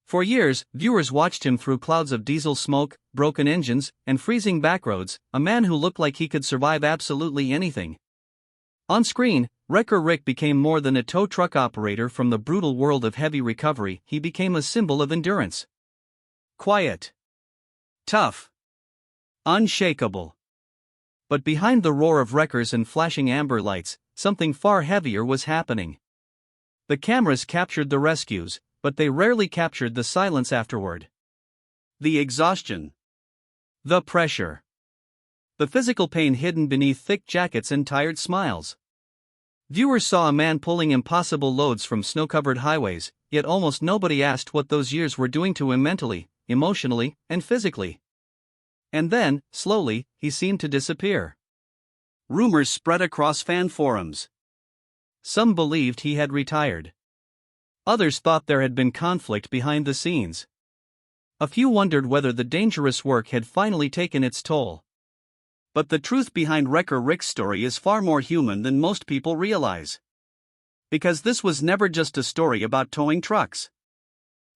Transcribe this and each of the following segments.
For years, viewers watched him through clouds of diesel smoke, broken engines, and freezing backroads, a man who looked like he could survive absolutely anything. On screen, Wrecker Rick became more than a tow truck operator from the brutal world of heavy recovery. He became a symbol of endurance. Quiet. Tough. Unshakable. But behind the roar of wreckers and flashing amber lights, something far heavier was happening. The cameras captured the rescues, but they rarely captured the silence afterward. The exhaustion. The pressure. The physical pain hidden beneath thick jackets and tired smiles. Viewers saw a man pulling impossible loads from snow-covered highways, yet almost nobody asked what those years were doing to him mentally, emotionally, and physically. And then, slowly, he seemed to disappear. Rumors spread across fan forums. Some believed he had retired. Others thought there had been conflict behind the scenes. A few wondered whether the dangerous work had finally taken its toll. But the truth behind Wrecker Rick's story is far more human than most people realize. Because this was never just a story about towing trucks.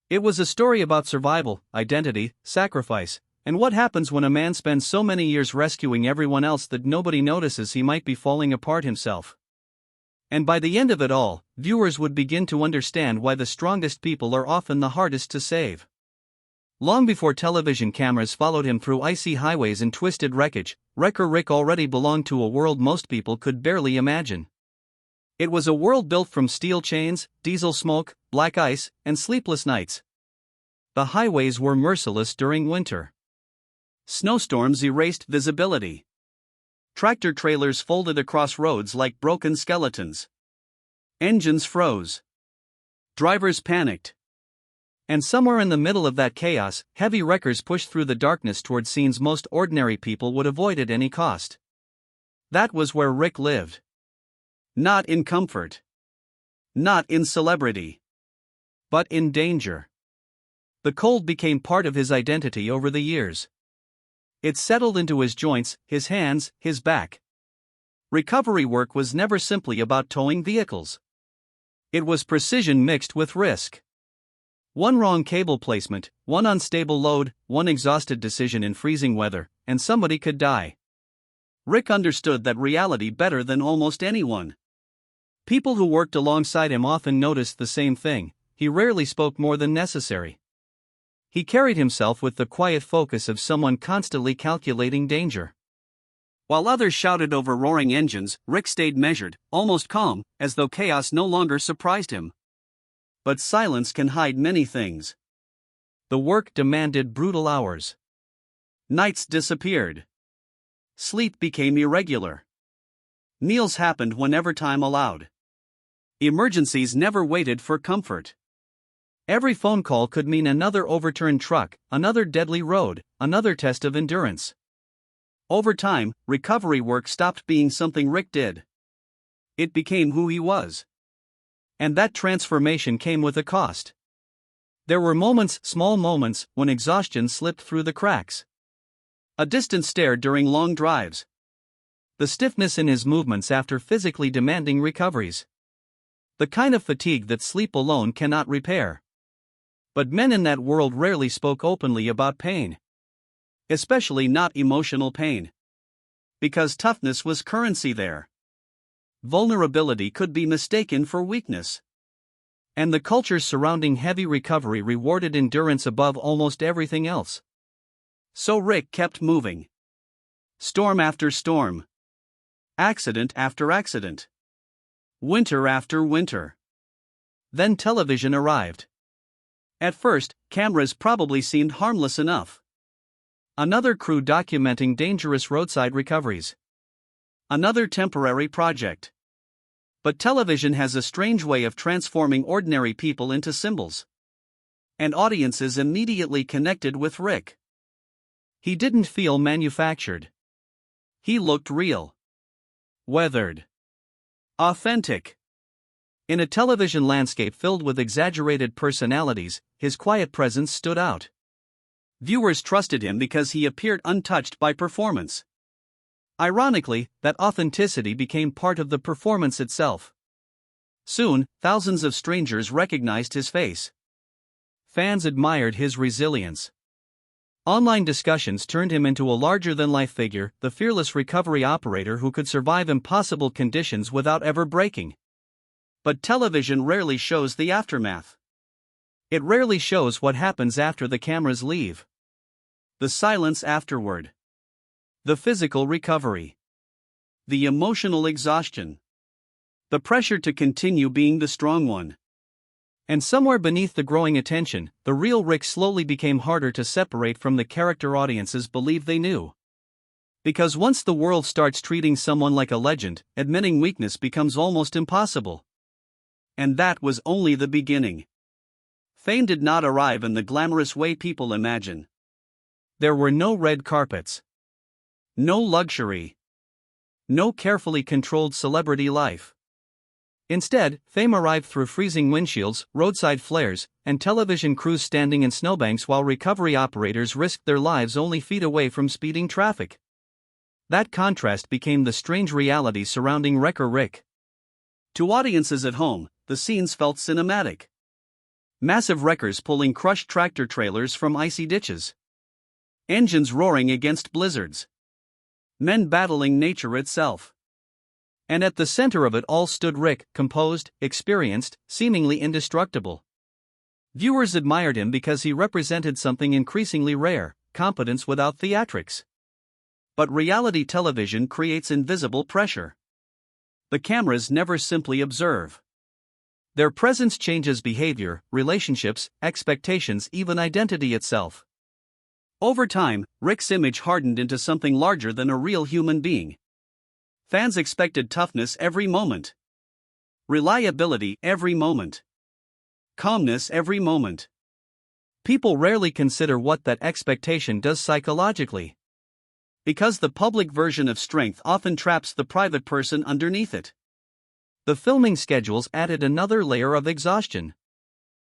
It was a story about survival, identity, sacrifice, and what happens when a man spends so many years rescuing everyone else that nobody notices he might be falling apart himself. And by the end of it all, viewers would begin to understand why the strongest people are often the hardest to save. Long before television cameras followed him through icy highways and twisted wreckage, Wrecker Rick already belonged to a world most people could barely imagine. It was a world built from steel chains, diesel smoke, black ice, and sleepless nights. The highways were merciless during winter. Snowstorms erased visibility. Tractor trailers folded across roads like broken skeletons. Engines froze. Drivers panicked. And somewhere in the middle of that chaos, heavy wreckers pushed through the darkness toward scenes most ordinary people would avoid at any cost. That was where Rick lived. Not in comfort. Not in celebrity. But in danger. The cold became part of his identity over the years. It settled into his joints, his hands, his back. Recovery work was never simply about towing vehicles. It was precision mixed with risk. One wrong cable placement, one unstable load, one exhausted decision in freezing weather, and somebody could die. Rick understood that reality better than almost anyone. People who worked alongside him often noticed the same thing: he rarely spoke more than necessary. He carried himself with the quiet focus of someone constantly calculating danger. While others shouted over roaring engines, Rick stayed measured, almost calm, as though chaos no longer surprised him. But silence can hide many things. The work demanded brutal hours. Nights disappeared. Sleep became irregular. Meals happened whenever time allowed. Emergencies never waited for comfort. Every phone call could mean another overturned truck, another deadly road, another test of endurance. Over time, recovery work stopped being something Rick did. It became who he was. And that transformation came with a cost. There were moments, small moments, when exhaustion slipped through the cracks. A distant stare during long drives. The stiffness in his movements after physically demanding recoveries. The kind of fatigue that sleep alone cannot repair. But men in that world rarely spoke openly about pain. Especially not emotional pain. Because toughness was currency there. Vulnerability could be mistaken for weakness. And the culture surrounding heavy recovery rewarded endurance above almost everything else. So Rick kept moving. Storm after storm. Accident after accident. Winter after winter. Then television arrived. At first, cameras probably seemed harmless enough. Another crew documenting dangerous roadside recoveries. Another temporary project. But television has a strange way of transforming ordinary people into symbols. And audiences immediately connected with Rick. He didn't feel manufactured. He looked real. Weathered. Authentic. In a television landscape filled with exaggerated personalities, his quiet presence stood out. Viewers trusted him because he appeared untouched by performance. Ironically, that authenticity became part of the performance itself. Soon, thousands of strangers recognized his face. Fans admired his resilience. Online discussions turned him into a larger-than-life figure, the fearless recovery operator who could survive impossible conditions without ever breaking. But television rarely shows the aftermath. It rarely shows what happens after the cameras leave. The silence afterward. The physical recovery. The emotional exhaustion. The pressure to continue being the strong one. And somewhere beneath the growing attention, the real Rick slowly became harder to separate from the character audiences believed they knew. Because once the world starts treating someone like a legend, admitting weakness becomes almost impossible. And that was only the beginning. Fame did not arrive in the glamorous way people imagine. There were no red carpets. No luxury. No carefully controlled celebrity life. Instead, fame arrived through freezing windshields, roadside flares, and television crews standing in snowbanks while recovery operators risked their lives only feet away from speeding traffic. That contrast became the strange reality surrounding Wrecker Rick. To audiences at home, the scenes felt cinematic. Massive wreckers pulling crushed tractor trailers from icy ditches. Engines roaring against blizzards. Men battling nature itself. And at the center of it all stood Rick, composed, experienced, seemingly indestructible. Viewers admired him because he represented something increasingly rare, competence without theatrics. But reality television creates invisible pressure. The cameras never simply observe. Their presence changes behavior, relationships, expectations, even identity itself. Over time, Rick's image hardened into something larger than a real human being. Fans expected toughness every moment. Reliability every moment. Calmness every moment. People rarely consider what that expectation does psychologically. Because the public version of strength often traps the private person underneath it. The filming schedules added another layer of exhaustion.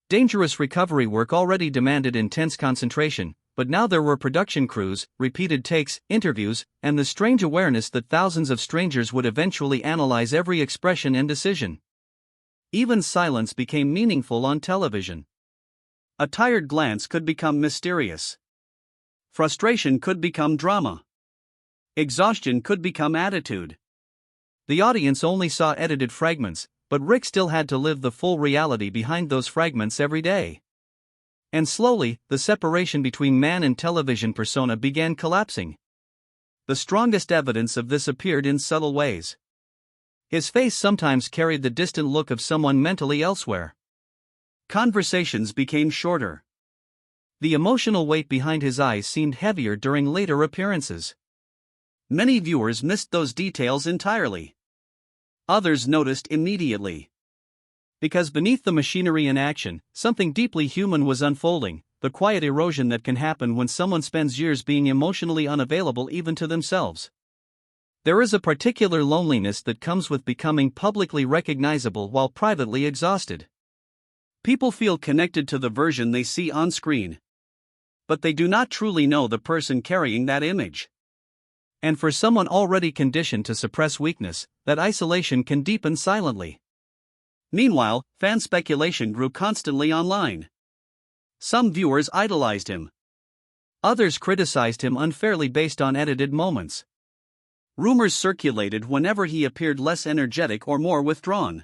Dangerous recovery work already demanded intense concentration, but now there were production crews, repeated takes, interviews, and the strange awareness that thousands of strangers would eventually analyze every expression and decision. Even silence became meaningful on television. A tired glance could become mysterious. Frustration could become drama. Exhaustion could become attitude. The audience only saw edited fragments, but Rick still had to live the full reality behind those fragments every day. And slowly, the separation between man and television persona began collapsing. The strongest evidence of this appeared in subtle ways. His face sometimes carried the distant look of someone mentally elsewhere. Conversations became shorter. The emotional weight behind his eyes seemed heavier during later appearances. Many viewers missed those details entirely. Others noticed immediately. Because beneath the machinery in action, something deeply human was unfolding, the quiet erosion that can happen when someone spends years being emotionally unavailable even to themselves. There is a particular loneliness that comes with becoming publicly recognizable while privately exhausted. People feel connected to the version they see on screen. But they do not truly know the person carrying that image. And for someone already conditioned to suppress weakness, that isolation can deepen silently. Meanwhile, fan speculation grew constantly online. Some viewers idolized him. Others criticized him unfairly based on edited moments. Rumors circulated whenever he appeared less energetic or more withdrawn.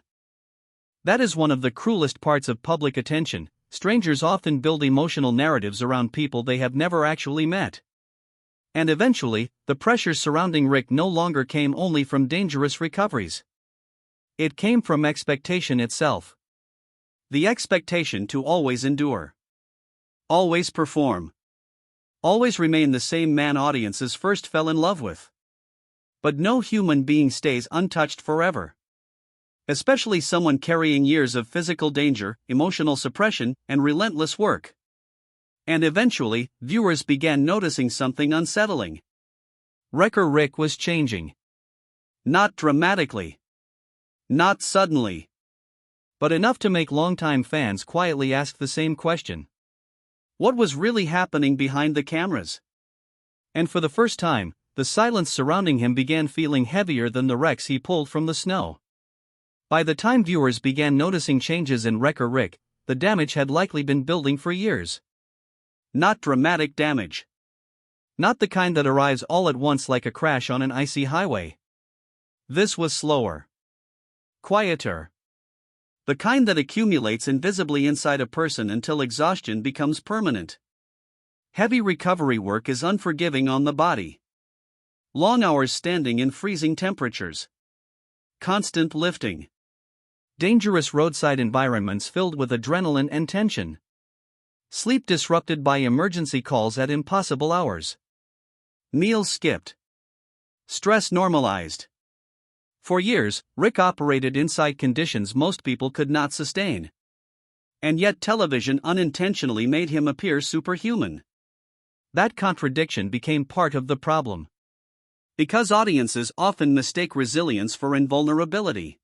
That is one of the cruelest parts of public attention. Strangers often build emotional narratives around people they have never actually met. And eventually, the pressure surrounding Rick no longer came only from dangerous recoveries. It came from expectation itself. The expectation to always endure. Always perform. Always remain the same man audiences first fell in love with. But no human being stays untouched forever. Especially someone carrying years of physical danger, emotional suppression, and relentless work. And eventually, viewers began noticing something unsettling. Wrecker Rick was changing. Not dramatically. Not suddenly. But enough to make longtime fans quietly ask the same question. What was really happening behind the cameras? And for the first time, the silence surrounding him began feeling heavier than the wrecks he pulled from the snow. By the time viewers began noticing changes in Wrecker Rick, the damage had likely been building for years. Not dramatic damage. Not the kind that arrives all at once like a crash on an icy highway. This was slower. Quieter. The kind that accumulates invisibly inside a person until exhaustion becomes permanent. Heavy recovery work is unforgiving on the body. Long hours standing in freezing temperatures. Constant lifting. Dangerous roadside environments filled with adrenaline and tension. Sleep disrupted by emergency calls at impossible hours. Meals skipped. Stress normalized. For years, Rick operated inside conditions most people could not sustain. And yet television unintentionally made him appear superhuman. That contradiction became part of the problem. Because audiences often mistake resilience for invulnerability.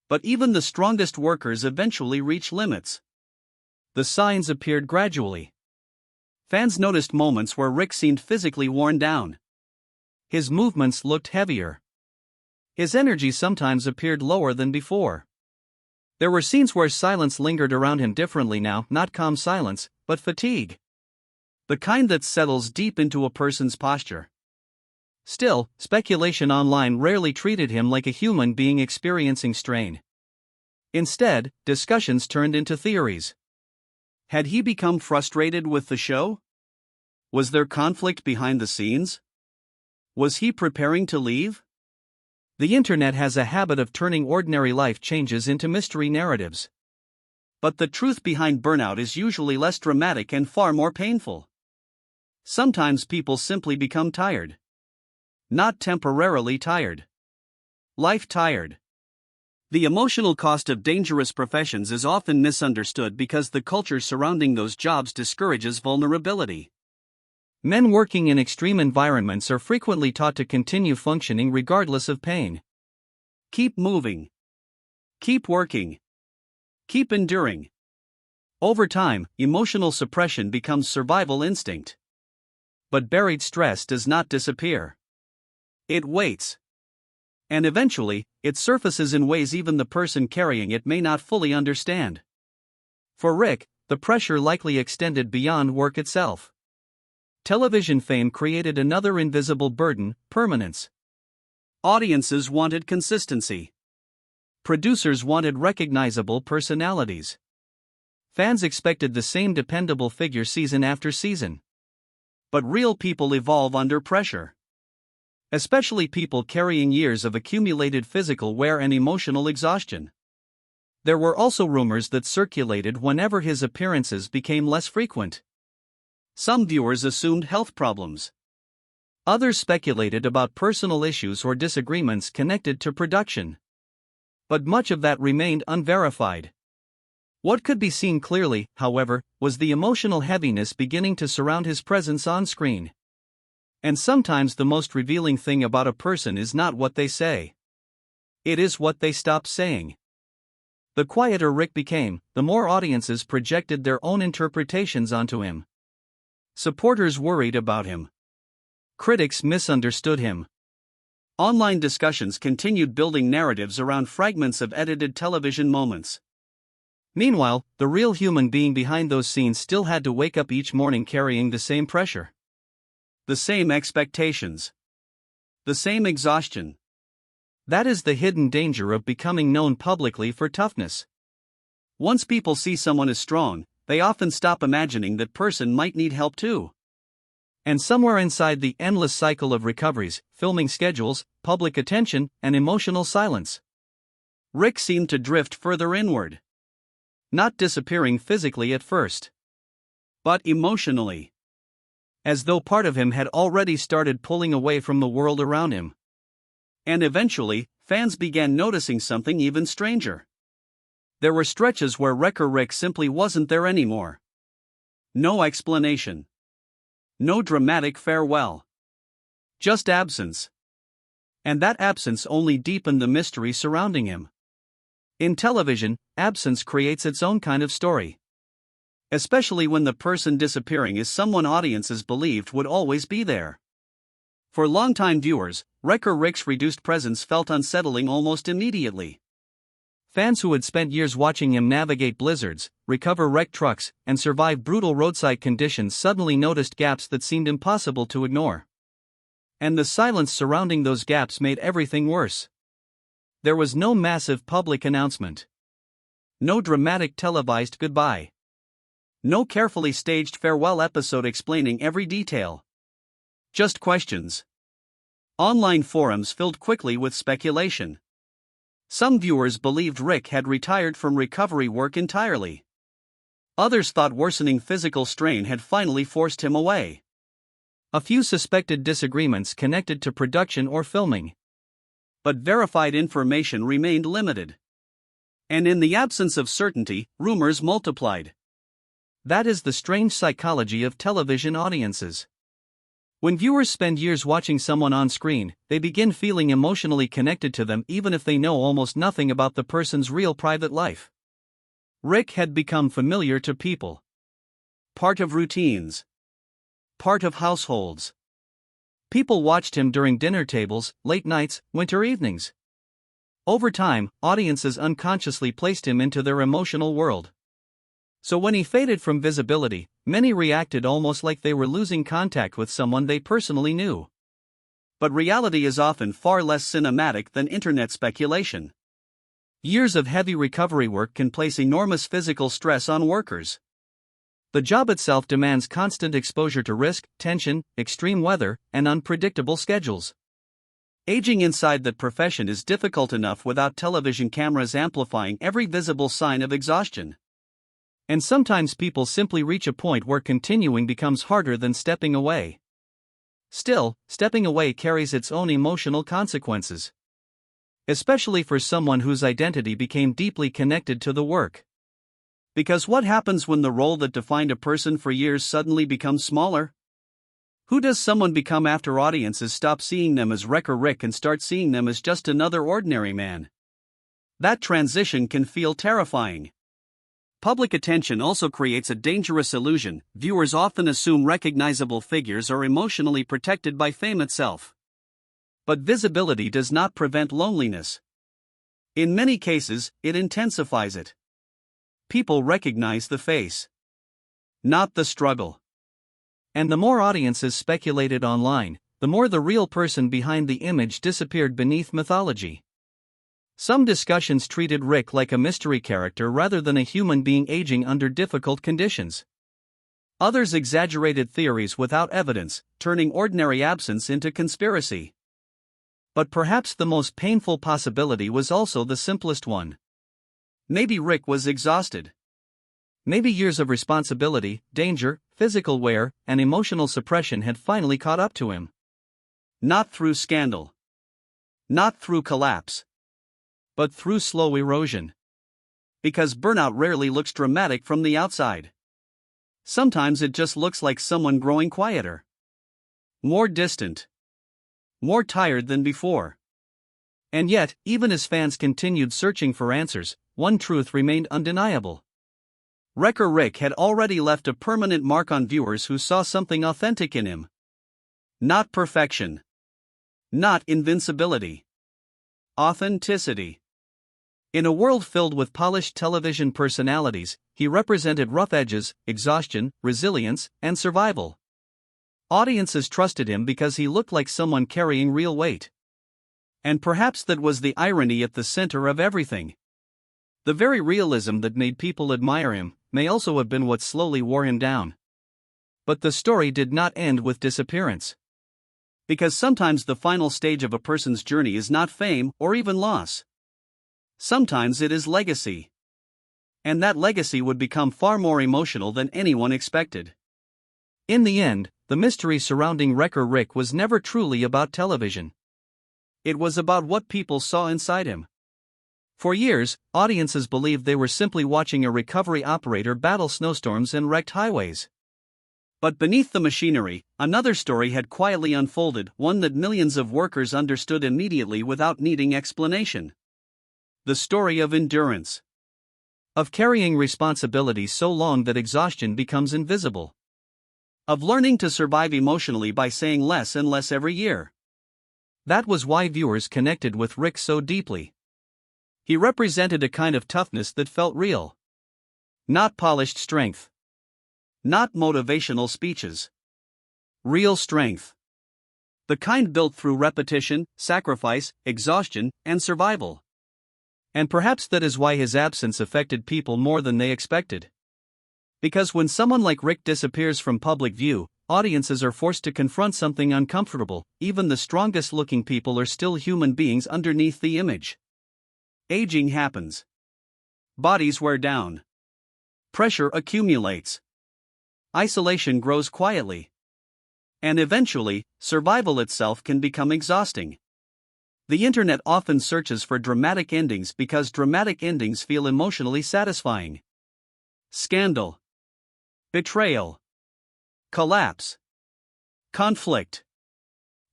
But even the strongest workers eventually reach limits. The signs appeared gradually. Fans noticed moments where Rick seemed physically worn down. His movements looked heavier. His energy sometimes appeared lower than before. There were scenes where silence lingered around him differently now, not calm silence, but fatigue. The kind that settles deep into a person's posture. Still, speculation online rarely treated him like a human being experiencing strain. Instead, discussions turned into theories. Had he become frustrated with the show? Was there conflict behind the scenes? Was he preparing to leave? The internet has a habit of turning ordinary life changes into mystery narratives. But the truth behind burnout is usually less dramatic and far more painful. Sometimes people simply become tired. Not temporarily tired. Life tired. The emotional cost of dangerous professions is often misunderstood because the culture surrounding those jobs discourages vulnerability. Men working in extreme environments are frequently taught to continue functioning regardless of pain. Keep moving. Keep working. Keep enduring. Over time, emotional suppression becomes survival instinct. But buried stress does not disappear. It waits. And eventually, it surfaces in ways even the person carrying it may not fully understand. For Rick, the pressure likely extended beyond work itself. Television fame created another invisible burden: permanence. Audiences wanted consistency. Producers wanted recognizable personalities. Fans expected the same dependable figure season after season. But real people evolve under pressure. Especially people carrying years of accumulated physical wear and emotional exhaustion. There were also rumors that circulated whenever his appearances became less frequent. Some viewers assumed health problems. Others speculated about personal issues or disagreements connected to production. But much of that remained unverified. What could be seen clearly, however, was the emotional heaviness beginning to surround his presence on screen. And sometimes the most revealing thing about a person is not what they say. It is what they stop saying. The quieter Rick became, the more audiences projected their own interpretations onto him. Supporters worried about him. Critics misunderstood him. Online discussions continued building narratives around fragments of edited television moments. Meanwhile, the real human being behind those scenes still had to wake up each morning carrying the same pressure. The same expectations. The same exhaustion. That is the hidden danger of becoming known publicly for toughness. Once people see someone as strong, they often stop imagining that person might need help too. And somewhere inside the endless cycle of recoveries, filming schedules, public attention, and emotional silence, Rick seemed to drift further inward. Not disappearing physically at first, but emotionally. As though part of him had already started pulling away from the world around him. And eventually, fans began noticing something even stranger. There were stretches where Wrecker Rick simply wasn't there anymore. No explanation. No dramatic farewell. Just absence. And that absence only deepened the mystery surrounding him. In television, absence creates its own kind of story. Especially when the person disappearing is someone audiences believed would always be there. For longtime viewers, Wrecker Rick's reduced presence felt unsettling almost immediately. Fans who had spent years watching him navigate blizzards, recover wrecked trucks, and survive brutal roadside conditions suddenly noticed gaps that seemed impossible to ignore. And the silence surrounding those gaps made everything worse. There was no massive public announcement. No dramatic televised goodbye. No carefully staged farewell episode explaining every detail. Just questions. Online forums filled quickly with speculation. Some viewers believed Rick had retired from recovery work entirely. Others thought worsening physical strain had finally forced him away. A few suspected disagreements connected to production or filming. But verified information remained limited. And in the absence of certainty, rumors multiplied. That is the strange psychology of television audiences. When viewers spend years watching someone on screen, they begin feeling emotionally connected to them even if they know almost nothing about the person's real private life. Rick had become familiar to people. Part of routines. Part of households. People watched him during dinner tables, late nights, winter evenings. Over time, audiences unconsciously placed him into their emotional world. So when he faded from visibility, many reacted almost like they were losing contact with someone they personally knew. But reality is often far less cinematic than internet speculation. Years of heavy recovery work can place enormous physical stress on workers. The job itself demands constant exposure to risk, tension, extreme weather, and unpredictable schedules. Aging inside that profession is difficult enough without television cameras amplifying every visible sign of exhaustion. And sometimes people simply reach a point where continuing becomes harder than stepping away. Still, stepping away carries its own emotional consequences. Especially for someone whose identity became deeply connected to the work. Because what happens when the role that defined a person for years suddenly becomes smaller? Who does someone become after audiences stop seeing them as Wrecker Rick and start seeing them as just another ordinary man? That transition can feel terrifying. Public attention also creates a dangerous illusion. Viewers often assume recognizable figures are emotionally protected by fame itself. But visibility does not prevent loneliness. In many cases, it intensifies it. People recognize the face, not the struggle. And the more audiences speculated online, the more the real person behind the image disappeared beneath mythology. Some discussions treated Rick like a mystery character rather than a human being aging under difficult conditions. Others exaggerated theories without evidence, turning ordinary absence into conspiracy. But perhaps the most painful possibility was also the simplest one. Maybe Rick was exhausted. Maybe years of responsibility, danger, physical wear, and emotional suppression had finally caught up to him. Not through scandal. Not through collapse. But through slow erosion. Because burnout rarely looks dramatic from the outside. Sometimes it just looks like someone growing quieter. More distant. More tired than before. And yet, even as fans continued searching for answers, one truth remained undeniable. Wrecker Rick had already left a permanent mark on viewers who saw something authentic in him. Not perfection. Not invincibility. Authenticity. In a world filled with polished television personalities, he represented rough edges, exhaustion, resilience, and survival. Audiences trusted him because he looked like someone carrying real weight. And perhaps that was the irony at the center of everything. The very realism that made people admire him may also have been what slowly wore him down. But the story did not end with disappearance. Because sometimes the final stage of a person's journey is not fame or even loss. Sometimes it is legacy. And that legacy would become far more emotional than anyone expected. In the end, the mystery surrounding Wrecker Rick was never truly about television. It was about what people saw inside him. For years, audiences believed they were simply watching a recovery operator battle snowstorms and wrecked highways. But beneath the machinery, another story had quietly unfolded, one that millions of workers understood immediately without needing explanation. The story of endurance. Of carrying responsibility so long that exhaustion becomes invisible. Of learning to survive emotionally by saying less and less every year. That was why viewers connected with Rick so deeply. He represented a kind of toughness that felt real. Not polished strength. Not motivational speeches. Real strength. The kind built through repetition, sacrifice, exhaustion, and survival. And perhaps that is why his absence affected people more than they expected. Because when someone like Rick disappears from public view, audiences are forced to confront something uncomfortable. Even the strongest looking people are still human beings underneath the image. Aging happens. Bodies wear down. Pressure accumulates. Isolation grows quietly. And eventually, survival itself can become exhausting. The internet often searches for dramatic endings because dramatic endings feel emotionally satisfying. Scandal. Betrayal. Collapse. Conflict.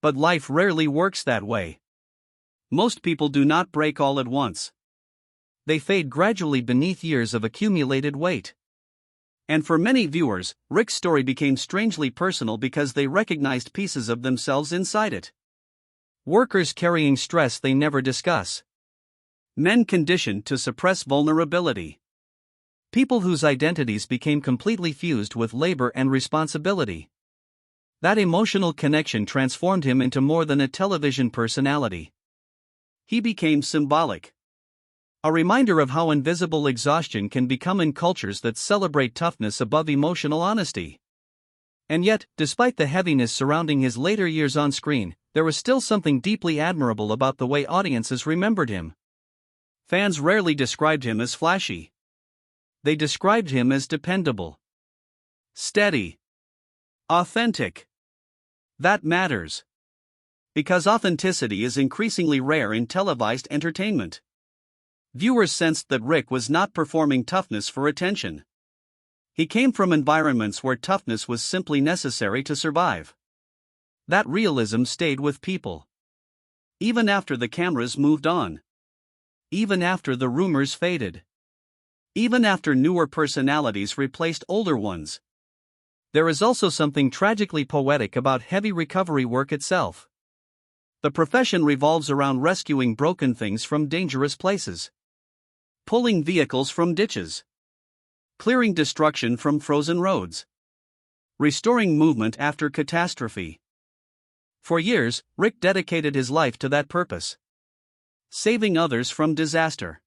But life rarely works that way. Most people do not break all at once. They fade gradually beneath years of accumulated weight. And for many viewers, Rick's story became strangely personal because they recognized pieces of themselves inside it. Workers carrying stress they never discuss. Men conditioned to suppress vulnerability. People whose identities became completely fused with labor and responsibility. That emotional connection transformed him into more than a television personality. He became symbolic. A reminder of how invisible exhaustion can become in cultures that celebrate toughness above emotional honesty. And yet, despite the heaviness surrounding his later years on screen, there was still something deeply admirable about the way audiences remembered him. Fans rarely described him as flashy. They described him as dependable. Steady. Authentic. That matters. Because authenticity is increasingly rare in televised entertainment. Viewers sensed that Rick was not performing toughness for attention. He came from environments where toughness was simply necessary to survive. That realism stayed with people. Even after the cameras moved on. Even after the rumors faded. Even after newer personalities replaced older ones. There is also something tragically poetic about heavy recovery work itself. The profession revolves around rescuing broken things from dangerous places. Pulling vehicles from ditches. Clearing destruction from frozen roads. Restoring movement after catastrophe. For years, Rick dedicated his life to that purpose. Saving others from disaster.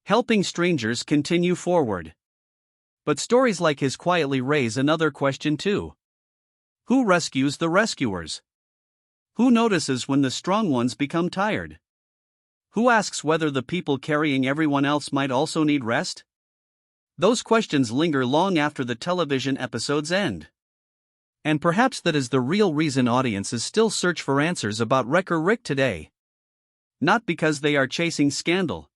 Helping strangers continue forward. But stories like his quietly raise another question too. Who rescues the rescuers? Who notices when the strong ones become tired? Who asks whether the people carrying everyone else might also need rest? Those questions linger long after the television episodes end. And perhaps that is the real reason audiences still search for answers about Wrecker Rick today. Not because they are chasing scandal.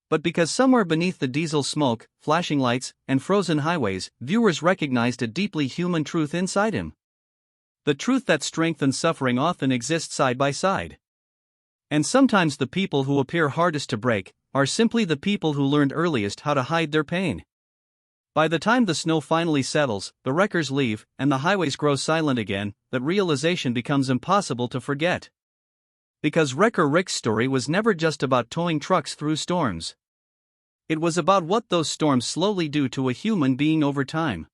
But because somewhere beneath the diesel smoke, flashing lights, and frozen highways, viewers recognized a deeply human truth inside him. The truth that strength and suffering often exist side by side. And sometimes the people who appear hardest to break are simply the people who learned earliest how to hide their pain. By the time the snow finally settles, the wreckers leave, and the highways grow silent again, that realization becomes impossible to forget. Because Wrecker Rick's story was never just about towing trucks through storms. It was about what those storms slowly do to a human being over time.